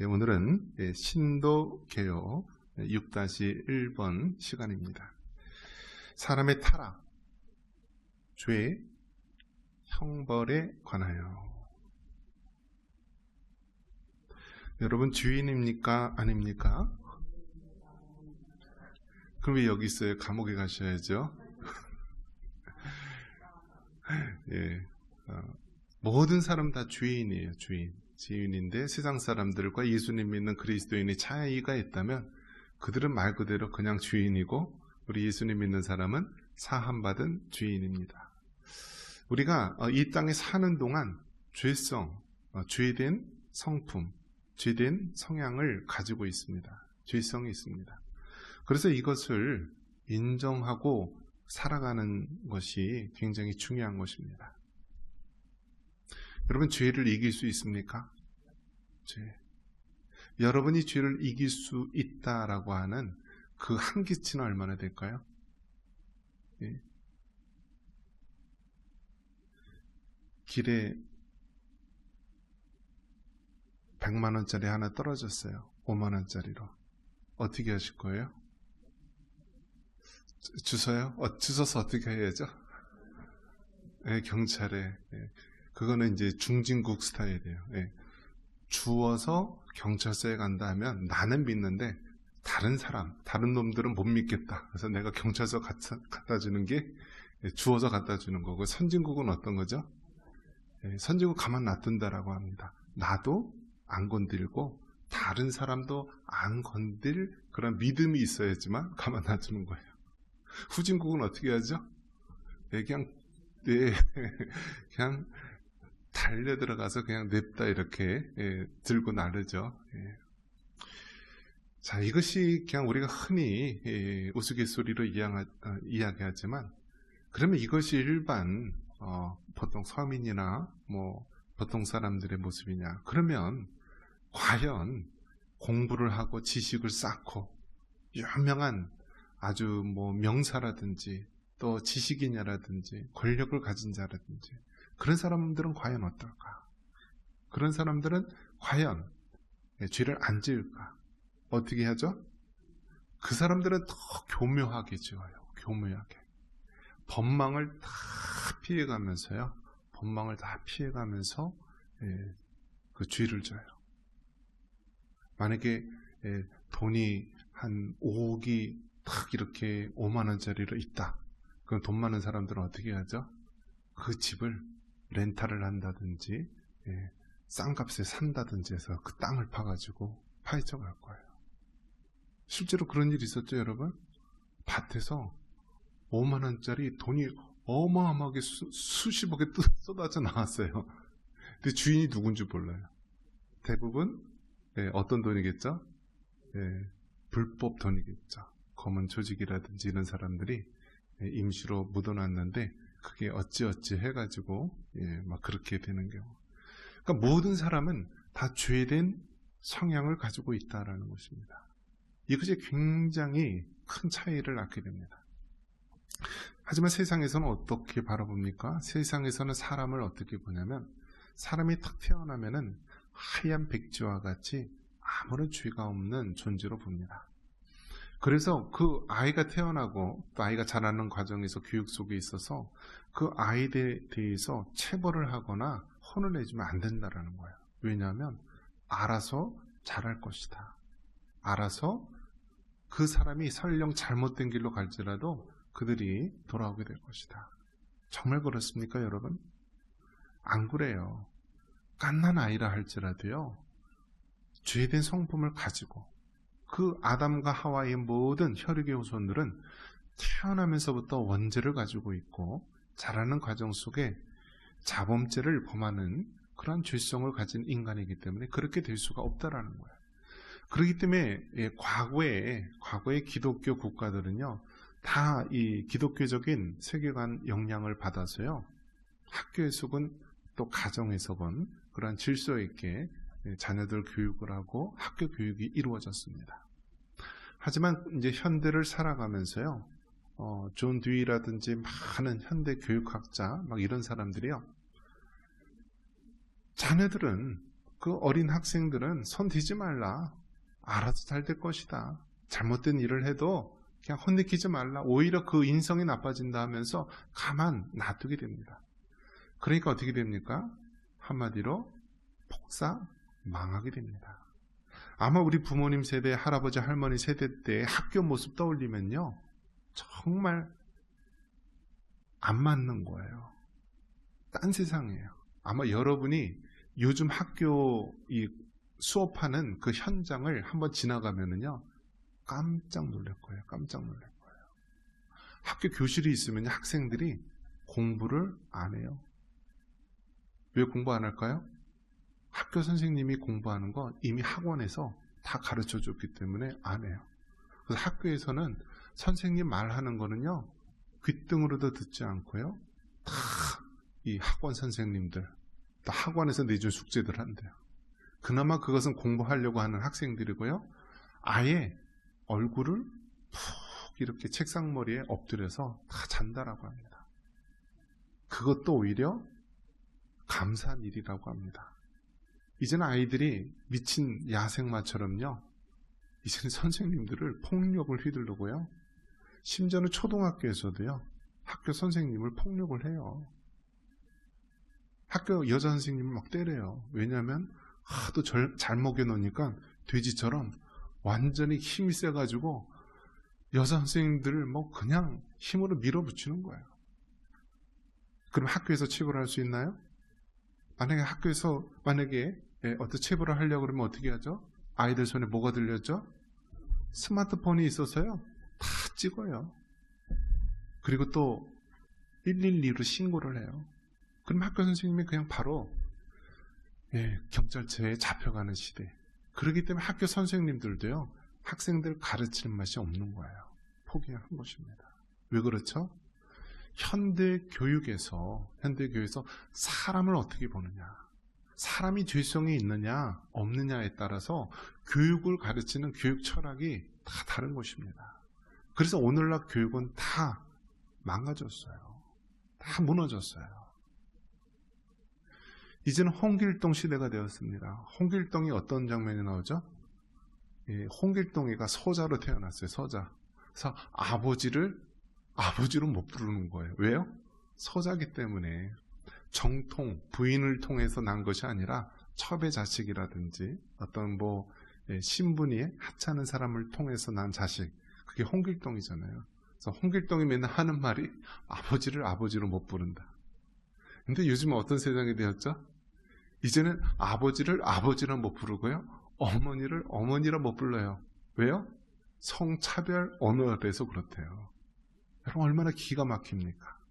오늘은 신도개요 6-1번 시간입니다. 사람의 타락, 죄, 형벌에 관하여. 여러분 주인입니까? 아닙니까? 그럼 왜 여기 있어요? 감옥에 가셔야죠. 예, 모든 사람 다 주인이에요. 주인인데 세상 사람들과 예수님 믿는 그리스도인의 차이가 있다면 그들은 말 그대로 그냥 주인이고 우리 예수님 믿는 사람은 사함받은 주인입니다. 우리가 이 땅에 사는 동안 죄성, 죄된 성품, 죄된 성향을 가지고 있습니다. 죄성이 있습니다. 그래서 이것을 인정하고 살아가는 것이 굉장히 중요한 것입니다. 여러분 죄를 이길 수 있습니까? 여러분이 죄를 이길 수 있다라고 하는 그 한계치는 얼마나 될까요? 예. 길에 100만 원짜리 하나 떨어졌어요. 5만 원짜리로. 어떻게 하실 거예요? 주워요? 주워서 어떻게 해야죠? 네, 경찰에. 네. 그거는 이제 중진국 스타일이에요. 네. 주워서 경찰서에 간다 하면 나는 믿는데 다른 놈들은 못 믿겠다. 그래서 내가 경찰서 갖다 주는 게 주워서 갖다 주는 거고, 선진국은 어떤 거죠? 네, 선진국 가만 놔둔다라고 합니다. 나도 안 건들고 다른 사람도 안 건들 그런 믿음이 있어야지만 가만 놔두는 거예요. 후진국은 어떻게 하죠? 네, 그냥 달려 들어가서 그냥 냅다 이렇게 들고 나르죠. 자, 이것이 그냥 우리가 흔히 우스갯소리로 이야기하지만, 그러면 이것이 일반 보통 서민이나 보통 사람들의 모습이냐? 그러면 과연 공부를 하고 지식을 쌓고 유명한 아주 명사라든지 또 지식인이라든지 권력을 가진 자라든지 그런 사람들은 과연 어떨까? 그런 사람들은 과연 죄를 안 지을까? 어떻게 하죠? 그 사람들은 더 교묘하게 지어요. 교묘하게. 법망을 다 피해가면서요. 그 죄를 져요. 만약에 돈이 한 5억이 딱 이렇게 5만 원짜리로 있다. 그럼 돈 많은 사람들은 어떻게 하죠? 그 집을 렌탈을 한다든지 싼 값에 산다든지 해서 그 땅을 파가지고 파헤쳐 갈 거예요. 실제로 그런 일이 있었죠, 여러분? 밭에서 5만 원짜리 돈이 어마어마하게 수십억에 쏟아져 나왔어요. 근데 주인이 누군지 몰라요. 대부분 어떤 돈이겠죠? 불법 돈이겠죠. 검은 조직이라든지 이런 사람들이 임시로 묻어놨는데 그게 어찌어찌 해가지고 막 그렇게 되는 경우. 그러니까 모든 사람은 다 죄된 성향을 가지고 있다라는 것입니다. 이것이 굉장히 큰 차이를 낳게 됩니다. 하지만 세상에서는 어떻게 바라봅니까? 세상에서는 사람을 어떻게 보냐면, 사람이 탁 태어나면은 하얀 백지와 같이 아무런 죄가 없는 존재로 봅니다. 그래서 그 아이가 태어나고 또 아이가 자라는 과정에서 교육 속에 있어서 그 아이에 대해서 체벌을 하거나 혼을 내주면 안 된다라는 거예요. 왜냐하면 알아서 자랄 것이다. 알아서 그 사람이 설령 잘못된 길로 갈지라도 그들이 돌아오게 될 것이다. 정말 그렇습니까, 여러분? 안 그래요. 갓난 아이라 할지라도요, 죄된 성품을 가지고 그 아담과 하와의 모든 혈육의 후손들은 태어나면서부터 원죄를 가지고 있고 자라는 과정 속에 자범죄를 범하는 그런 죄성을 가진 인간이기 때문에 그렇게 될 수가 없다라는 거예요. 그렇기 때문에 과거의 기독교 국가들은요, 다 이 기독교적인 세계관 영향을 받아서요, 학교에서건 또 가정에서건 그러한 질서 있게 자녀들 교육을 하고 학교 교육이 이루어졌습니다. 하지만 이제 현대를 살아가면서요, 존 듀이라든지 많은 현대 교육학자 막 이런 사람들이요, 자녀들은 그 어린 학생들은 손 대지 말라. 알아서 잘 될 것이다. 잘못된 일을 해도 그냥 혼내키지 말라. 오히려 그 인성이 나빠진다 하면서 가만 놔두게 됩니다. 그러니까 어떻게 됩니까? 한마디로 폭삭 망하게 됩니다. 아마 우리 부모님 세대, 할아버지, 할머니 세대 때 학교 모습 떠올리면요, 정말 안 맞는 거예요. 딴 세상이에요. 아마 여러분이 요즘 학교 이 수업하는 그 현장을 한번 지나가면은요, 깜짝 놀랄 거예요. 깜짝 놀랄 거예요. 학교 교실이 있으면 학생들이 공부를 안 해요. 왜 공부 안 할까요? 학교 선생님이 공부하는 거 이미 학원에서 다 가르쳐 줬기 때문에 안 해요. 그래서 학교에서는 선생님 말하는 거는요, 귓등으로도 듣지 않고요, 다 이 학원 선생님들, 또 학원에서 내준 숙제들 한대요. 그나마 그것은 공부하려고 하는 학생들이고요, 아예 얼굴을 푹 이렇게 책상머리에 엎드려서 다 잔다라고 합니다. 그것도 오히려 감사한 일이라고 합니다. 이제는 아이들이 미친 야생마처럼요, 이제는 선생님들을 폭력을 휘두르고요, 심지어는 초등학교에서도요, 학교 선생님을 폭력을 해요. 학교 여자 선생님을 막 때려요. 왜냐하면 하도 잘 먹여놓으니까 돼지처럼 완전히 힘이 세가지고 여자 선생님들을 뭐 그냥 힘으로 밀어붙이는 거예요. 그럼 학교에서 체벌을 할 수 있나요? 만약에 학교에서 어떤 체벌을 하려고 그러면 어떻게 하죠? 아이들 손에 뭐가 들렸죠? 스마트폰이 있어서요, 다 찍어요. 그리고 또 112로 신고를 해요. 그럼 학교 선생님이 그냥 바로 경찰서에 잡혀가는 시대. 그렇기 때문에 학교 선생님들도요, 학생들 가르치는 맛이 없는 거예요. 포기한 것입니다. 왜 그렇죠? 현대 교육에서 사람을 어떻게 보느냐, 사람이 죄성이 있느냐 없느냐에 따라서 교육을 가르치는 교육 철학이 다 다른 것입니다. 그래서 오늘날 교육은 다 망가졌어요. 다 무너졌어요. 이제는 홍길동 시대가 되었습니다. 홍길동이 어떤 장면이 나오죠? 홍길동이가 서자로 태어났어요. 서자. 그래서 아버지로 못 부르는 거예요. 왜요? 서자기 때문에. 정통, 부인을 통해서 난 것이 아니라 첩의 자식이라든지 어떤 신분이 하찮은 사람을 통해서 난 자식, 그게 홍길동이잖아요. 그래서 홍길동이 맨날 하는 말이 아버지를 아버지로 못 부른다. 근데 요즘은 어떤 세상이 되었죠? 이제는 아버지를 아버지로 못 부르고요, 어머니를 어머니라 못 불러요. 왜요? 성차별 언어가 돼서 그렇대요. 여러분, 얼마나 기가 막힙니까?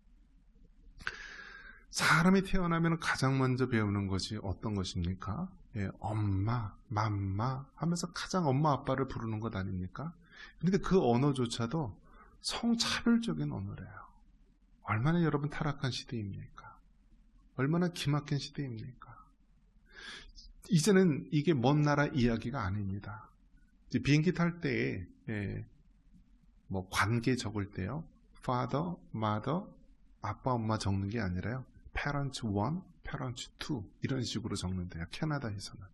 사람이 태어나면 가장 먼저 배우는 것이 어떤 것입니까? 엄마, 맘마 하면서 가장 엄마 아빠를 부르는 것 아닙니까? 그런데 그 언어조차도 성차별적인 언어래요. 얼마나 여러분 타락한 시대입니까? 얼마나 기막힌 시대입니까? 이제는 이게 먼 나라 이야기가 아닙니다. 비행기 탈 때에 관계 적을 때요, father, mother, 아빠, 엄마 적는 게 아니라요, parents 1, parents 2 이런 식으로 적는데요. 캐나다에서는.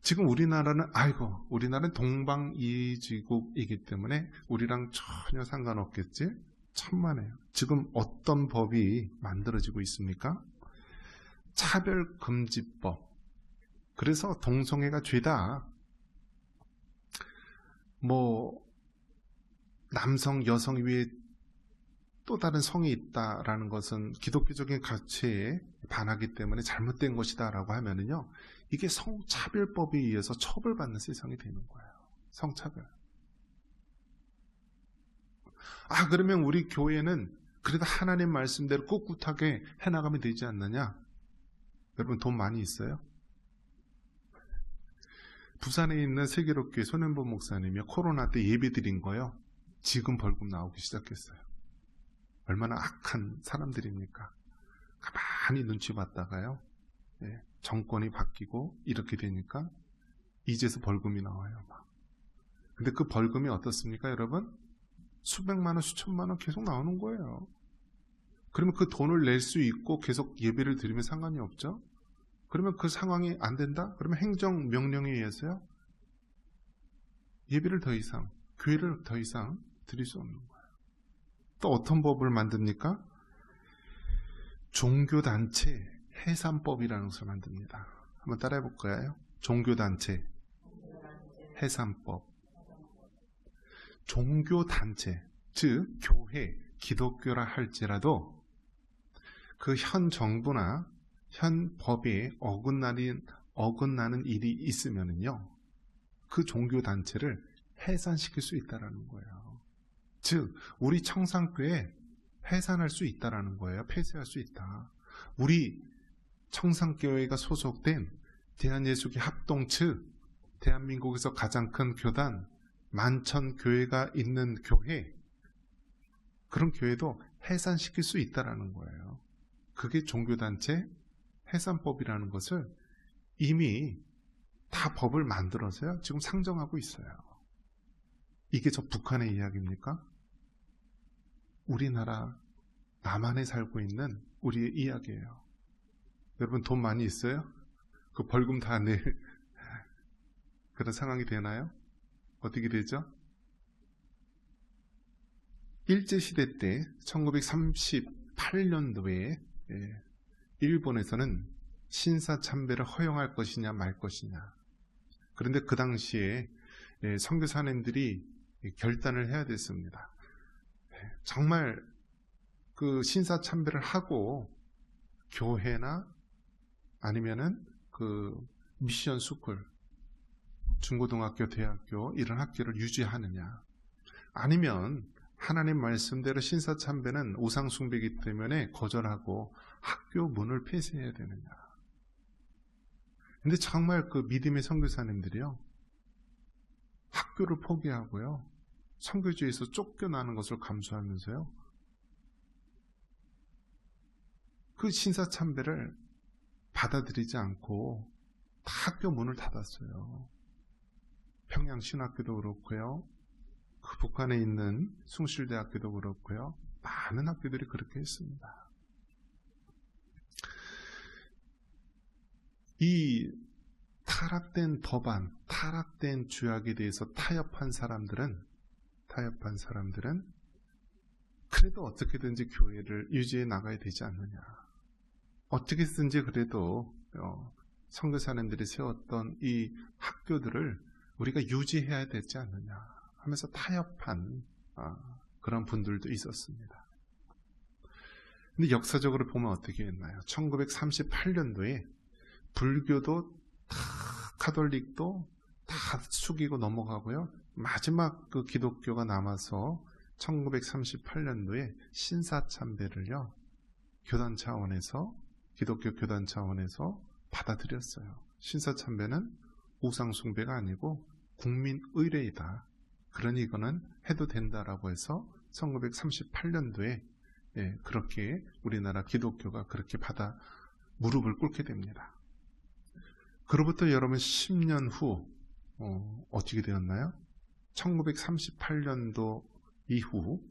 지금 우리나라는 동방이지국이기 때문에 우리랑 전혀 상관없겠지? 천만에요. 지금 어떤 법이 만들어지고 있습니까? 차별금지법. 그래서 동성애가 죄다. 남성, 여성 위에 또 다른 성이 있다라는 것은 기독교적인 가치에 반하기 때문에 잘못된 것이다라고 하면은요, 이게 성차별법에 의해서 처벌받는 세상이 되는 거예요. 성차별. 그러면 우리 교회는 그래도 하나님 말씀대로 꿋꿋하게 해나가면 되지 않느냐? 여러분, 돈 많이 있어요? 부산에 있는 세계롭교회 손현보 목사님이 코로나 때 예배 드린 거요, 지금 벌금 나오기 시작했어요. 얼마나 악한 사람들입니까? 가만히 눈치 봤다가요, 정권이 바뀌고 이렇게 되니까 이제서 벌금이 나와요. 근데 그 벌금이 어떻습니까, 여러분? 수백만 원, 수천만 원 계속 나오는 거예요. 그러면 그 돈을 낼 수 있고 계속 예배를 드리면 상관이 없죠? 그러면 그 상황이 안 된다? 그러면 행정명령에 의해서요, 예배를 더 이상, 교회를 더 이상 드릴 수 없는 거예요. 또 어떤 법을 만듭니까? 종교단체 해산법이라는 것을 만듭니다. 한번 따라해 볼까요? 종교단체 해산법. 종교단체, 즉 교회, 기독교라 할지라도 그 현 정부나 현 법에 어긋나는 일이 있으면은요, 그 종교단체를 해산시킬 수 있다라는 거예요. 즉 우리 청산교회 해산할 수 있다라는 거예요. 폐쇄할 수 있다. 우리 청산교회가 소속된 대한예수교 합동 측, 대한민국에서 가장 큰 교단 만천교회가 있는 교회, 그런 교회도 해산시킬 수 있다라는 거예요. 그게 종교단체 해산법이라는 것을 이미 다 법을 만들어서요, 지금 상정하고 있어요. 이게 저 북한의 이야기입니까? 우리나라 남한에 살고 있는 우리의 이야기예요. 여러분 돈 많이 있어요? 그 벌금 다 낼 그런 상황이 되나요? 어떻게 되죠? 일제시대 때 1938년도에 일본에서는 신사참배를 허용할 것이냐 말 것이냐. 그런데 그 당시에 선교사님들이 결단을 해야 됐습니다. 정말 그 신사참배를 하고 교회나 아니면은 그 미션 스쿨, 중고등학교, 대학교 이런 학교를 유지하느냐, 아니면 하나님 말씀대로 신사참배는 우상숭배이기 때문에 거절하고 학교 문을 폐쇄해야 되느냐. 근데 정말 그 믿음의 선교사님들이요, 학교를 포기하고요, 선교지에서 쫓겨나는 것을 감수하면서요, 그 신사참배를 받아들이지 않고 다 학교 문을 닫았어요. 평양신학교도 그렇고요, 그 북한에 있는 숭실대학교도 그렇고요, 많은 학교들이 그렇게 했습니다. 이 타락된 법안, 타락된 주약에 대해서 타협한 사람들은 그래도 어떻게든지 교회를 유지해 나가야 되지 않느냐, 어떻게든지 그래도 선교사님들이 세웠던 이 학교들을 우리가 유지해야 되지 않느냐 하면서 타협한 그런 분들도 있었습니다. 근데 역사적으로 보면 어떻게 했나요? 1938년도에 불교도 다, 카톨릭도 다 숙이고 넘어가고요, 마지막 그 기독교가 남아서 1938년도에 신사참배를요, 교단 차원에서, 기독교 교단 차원에서 받아들였어요. 신사참배는 우상숭배가 아니고 국민의례이다. 그러니 이거는 해도 된다라고 해서 1938년도에 그렇게 우리나라 기독교가 그렇게 무릎을 꿇게 됩니다. 그로부터 여러분 10년 후 어떻게 되었나요? 1938년도 이후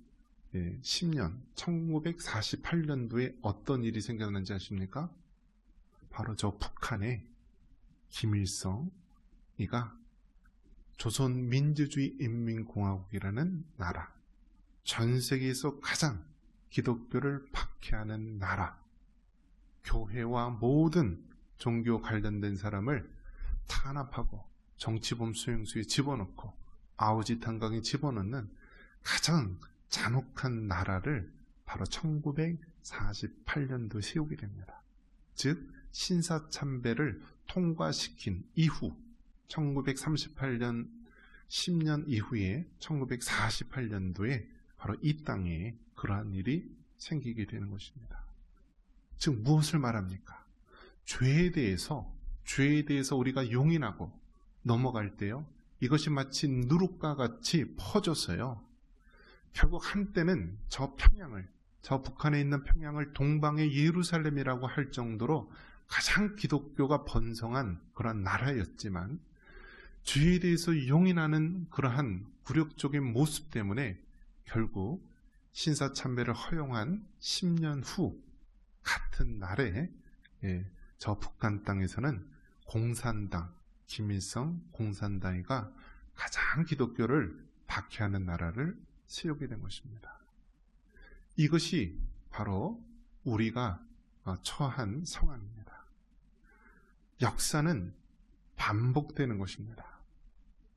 10년, 1948년도에 어떤 일이 생겼는지 아십니까? 바로 저 북한의 김일성이가 조선민주주의인민공화국이라는 나라, 전 세계에서 가장 기독교를 박해하는 나라, 교회와 모든 종교 관련된 사람을 탄압하고 정치범 수용소에 집어넣고 아우지 탄광에 집어넣는 가장 잔혹한 나라를 바로 1948년도에 세우게 됩니다. 즉 신사참배를 통과시킨 이후 1938년 10년 이후에 1948년도에 바로 이 땅에 그러한 일이 생기게 되는 것입니다. 즉 무엇을 말합니까? 죄에 대해서 우리가 용인하고 넘어갈 때요, 이것이 마치 누룩과 같이 퍼져서요, 결국 한때는 저 북한에 있는 평양을 동방의 예루살렘이라고 할 정도로 가장 기독교가 번성한 그런 나라였지만, 죄에 대해서 용인하는 그러한 굴욕적인 모습 때문에 결국 신사참배를 허용한 10년 후 같은 날에 저 북한 땅에서는 공산당, 김일성 공산당이가 가장 기독교를 박해하는 나라를 세우게 된 것입니다. 이것이 바로 우리가 처한 상황입니다. 역사는 반복되는 것입니다.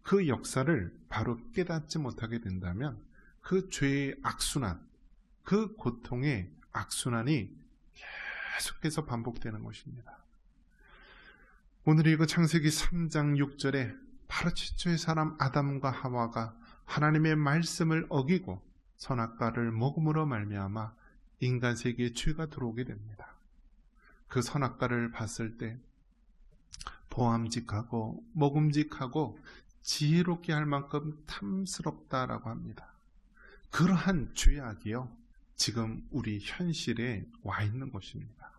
그 역사를 바로 깨닫지 못하게 된다면 그 죄의 악순환, 그 고통의 악순환이 계속해서 반복되는 것입니다. 오늘 읽은 창세기 3장 6절에 바로 최초의 사람 아담과 하와가 하나님의 말씀을 어기고 선악과를 먹음으로 말미암아 인간 세계에 죄가 들어오게 됩니다. 그 선악과를 봤을 때 보암직하고 먹음직하고 지혜롭게 할 만큼 탐스럽다라고 합니다. 그러한 죄악이요, 지금 우리 현실에 와 있는 것입니다.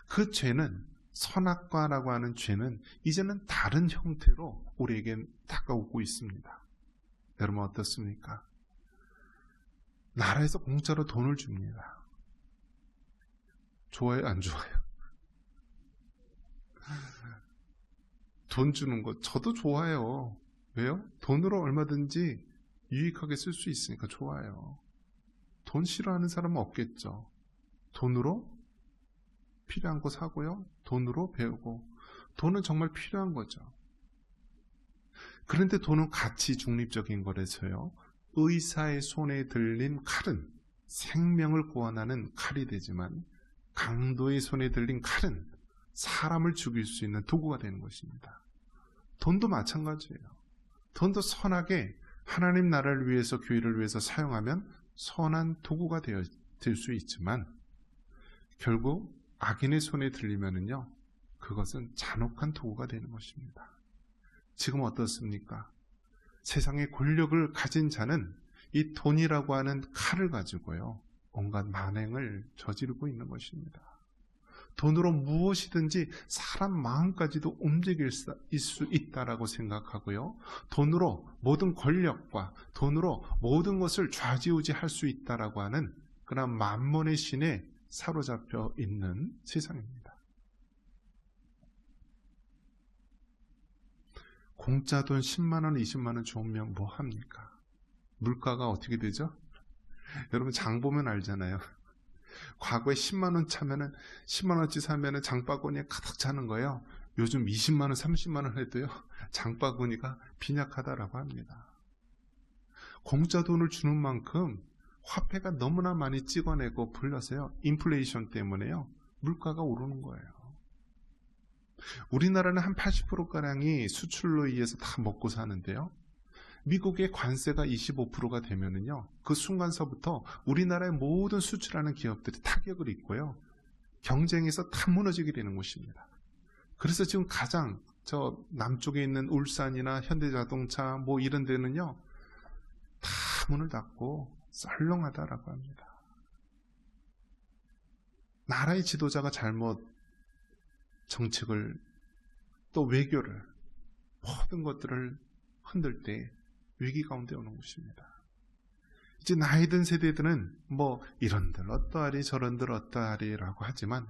그 죄는, 선악과라고 하는 죄는 이제는 다른 형태로 우리에게 다가오고 있습니다. 여러분 어떻습니까? 나라에서 공짜로 돈을 줍니다. 좋아요, 안 좋아요? 돈 주는 거 저도 좋아요. 왜요? 돈으로 얼마든지 유익하게 쓸 수 있으니까 좋아요. 돈 싫어하는 사람은 없겠죠. 돈으로 필요한 거 사고요. 돈으로 배우고. 돈은 정말 필요한 거죠. 그런데 돈은 가치 중립적인 거라서요. 의사의 손에 들린 칼은 생명을 구원하는 칼이 되지만 강도의 손에 들린 칼은 사람을 죽일 수 있는 도구가 되는 것입니다. 돈도 마찬가지예요. 돈도 선하게 하나님 나라를 위해서, 교회를 위해서 사용하면 선한 도구가 될 수 있지만 결국 악인의 손에 들리면은요, 그것은 잔혹한 도구가 되는 것입니다. 지금 어떻습니까? 세상의 권력을 가진 자는 이 돈이라고 하는 칼을 가지고요, 온갖 만행을 저지르고 있는 것입니다. 돈으로 무엇이든지 사람 마음까지도 움직일 수 있다라고 생각하고요, 돈으로 모든 권력과 돈으로 모든 것을 좌지우지할 수 있다라고 하는 그런 만몬의 신에 사로잡혀 있는 세상입니다. 공짜 돈 10만 원, 20만 원 주면 뭐 합니까? 물가가 어떻게 되죠? 여러분 장 보면 알잖아요. 과거에 10만 원 차면은 10만 원치 사면은 장바구니에 가득 차는 거예요. 요즘 20만 원, 30만 원 해도요, 장바구니가 빈약하다라고 합니다. 공짜 돈을 주는 만큼 화폐가 너무나 많이 찍어내고 불려서요, 인플레이션 때문에요, 물가가 오르는 거예요. 우리나라는 한 80%가량이 수출로 의해서 다 먹고 사는데요, 미국의 관세가 25%가 되면은요, 그 순간서부터 우리나라의 모든 수출하는 기업들이 타격을 입고요, 경쟁에서 다 무너지게 되는 것입니다. 그래서 지금 가장 저 남쪽에 있는 울산이나 현대자동차 뭐 이런 데는요, 다 문을 닫고 썰렁하다라고 합니다. 나라의 지도자가 잘못 정책을, 또 외교를, 모든 것들을 흔들 때 위기 가운데 오는 것입니다. 이제 나이 든 세대들은 뭐 이런들 어떠하리 저런들 어떠하리라고 하지만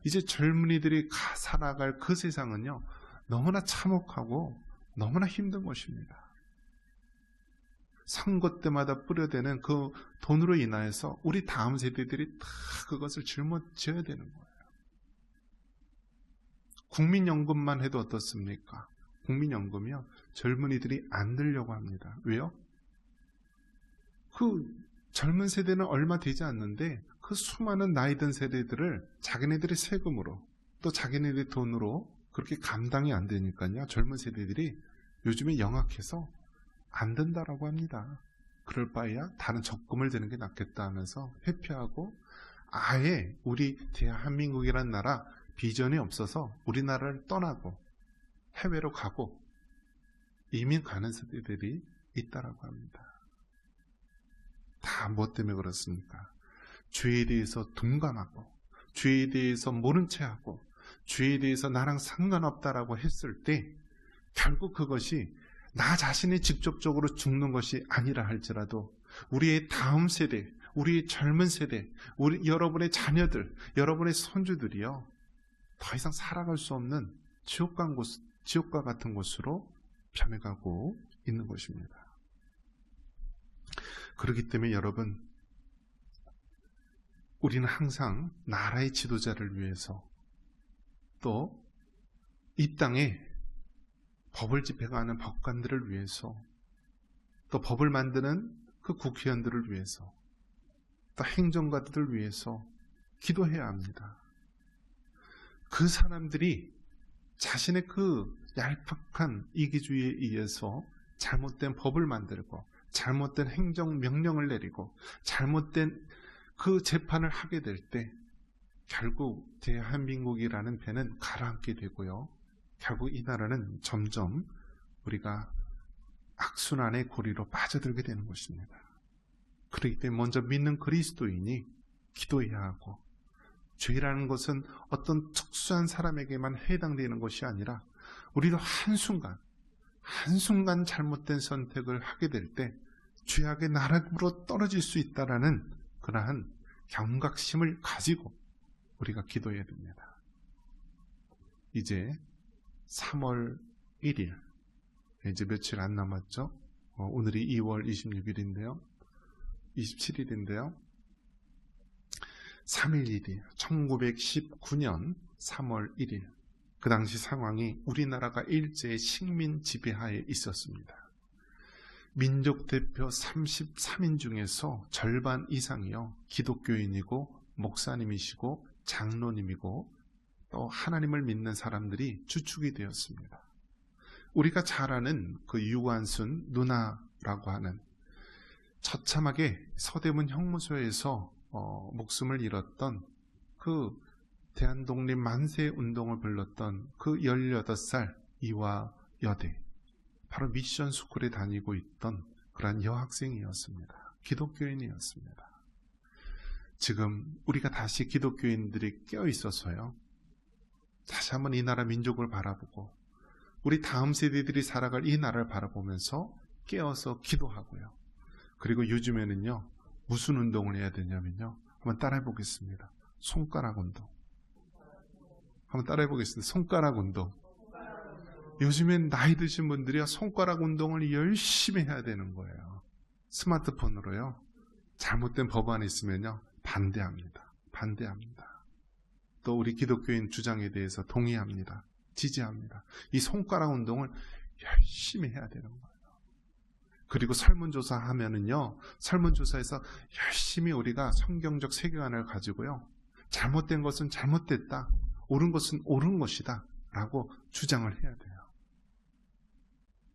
이제 젊은이들이 살아갈 그 세상은요, 너무나 참혹하고 너무나 힘든 것입니다. 선거 때마다 뿌려대는 그 돈으로 인하여서 우리 다음 세대들이 다 그것을 짊어져야 되는 거예요. 국민연금만 해도 어떻습니까? 국민연금이요, 젊은이들이 안 들려고 합니다. 왜요? 그 젊은 세대는 얼마 되지 않는데 그 수많은 나이 든 세대들을 자기네들의 세금으로, 또 자기네들의 돈으로 그렇게 감당이 안 되니까요, 젊은 세대들이 요즘에 영악해서 안 된다라고 합니다. 그럴 바에야 다른 적금을 드는 게 낫겠다 하면서 회피하고 아예 우리 대한민국이라는 나라 비전이 없어서 우리나라를 떠나고 해외로 가고 이민 가는 세대들이 있다라고 합니다. 다 뭐 때문에 그렇습니까? 죄에 대해서 둔감하고, 죄에 대해서 모른 체하고, 죄에 대해서 나랑 상관없다라고 했을 때 결국 그것이 나 자신이 직접적으로 죽는 것이 아니라 할지라도 우리의 다음 세대, 우리의 젊은 세대, 여러분의 자녀들, 여러분의 손주들이요, 더 이상 살아갈 수 없는 지옥과 같은 곳으로 변해가고 있는 것입니다. 그렇기 때문에 여러분, 우리는 항상 나라의 지도자를 위해서, 또 이 땅에 법을 집행하는 법관들을 위해서, 또 법을 만드는 그 국회의원들을 위해서, 또 행정가들을 위해서 기도해야 합니다. 그 사람들이 자신의 그 얄팍한 이기주의에 의해서 잘못된 법을 만들고 잘못된 행정명령을 내리고 잘못된 그 재판을 하게 될 때 결국 대한민국이라는 배는 가라앉게 되고요. 결국 이 나라는 점점 우리가 악순환의 고리로 빠져들게 되는 것입니다. 그렇기 때문에 먼저 믿는 그리스도인이 기도해야 하고, 죄라는 것은 어떤 특수한 사람에게만 해당되는 것이 아니라 우리도 한순간 잘못된 선택을 하게 될 때 죄악의 나락으로 떨어질 수 있다라는 그러한 경각심을 가지고 우리가 기도해야 됩니다. 이제 3월 1일, 이제 며칠 안 남았죠? 오늘이 2월 26일인데요. 27일인데요. 3.11이 1919년 3월 1일, 그 당시 상황이 우리나라가 일제의 식민 지배하에 있었습니다. 민족 대표 33인 중에서 절반 이상이요, 기독교인이고 목사님이시고 장로님이고 또 하나님을 믿는 사람들이 주축이 되었습니다. 우리가 잘 아는 그 유관순 누나라고 하는 처참하게 서대문 형무소에서 목숨을 잃었던 그 대한독립 만세 운동을 불렀던 그 18살 이화 여대, 바로 미션 스쿨에 다니고 있던 그러한 여학생이었습니다. 기독교인이었습니다. 지금 우리가 다시 기독교인들이 깨어 있어서요, 다시 한번 이 나라 민족을 바라보고 우리 다음 세대들이 살아갈 이 나라를 바라보면서 깨어서 기도하고요. 그리고 요즘에는요, 무슨 운동을 해야 되냐면요, 한번 따라해 보겠습니다. 손가락 운동. 한번 따라해 보겠습니다. 손가락 운동. 요즘엔 나이 드신 분들이 손가락 운동을 열심히 해야 되는 거예요. 스마트폰으로요. 잘못된 법안이 있으면요, 반대합니다. 또 우리 기독교인 주장에 대해서 동의합니다. 지지합니다. 이 손가락 운동을 열심히 해야 되는 거예요. 그리고 설문조사 하면은요, 설문조사에서 열심히 우리가 성경적 세계관을 가지고요, 잘못된 것은 잘못됐다, 옳은 것은 옳은 것이다 라고 주장을 해야 돼요.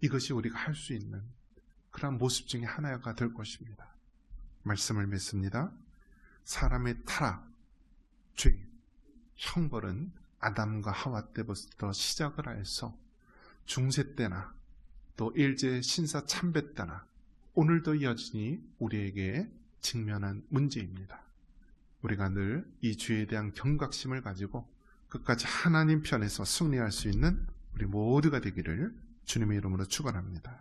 이것이 우리가 할 수 있는 그런 모습 중에 하나가 될 것입니다. 말씀을 맺습니다. 사람의 타락, 죄, 형벌은 아담과 하와 때부터 시작을 하여서 중세 때나 또 일제 신사 참배 때나 오늘도 여전히 우리에게 직면한 문제입니다. 우리가 늘 이 죄에 대한 경각심을 가지고 끝까지 하나님 편에서 승리할 수 있는 우리 모두가 되기를 주님의 이름으로 축원합니다.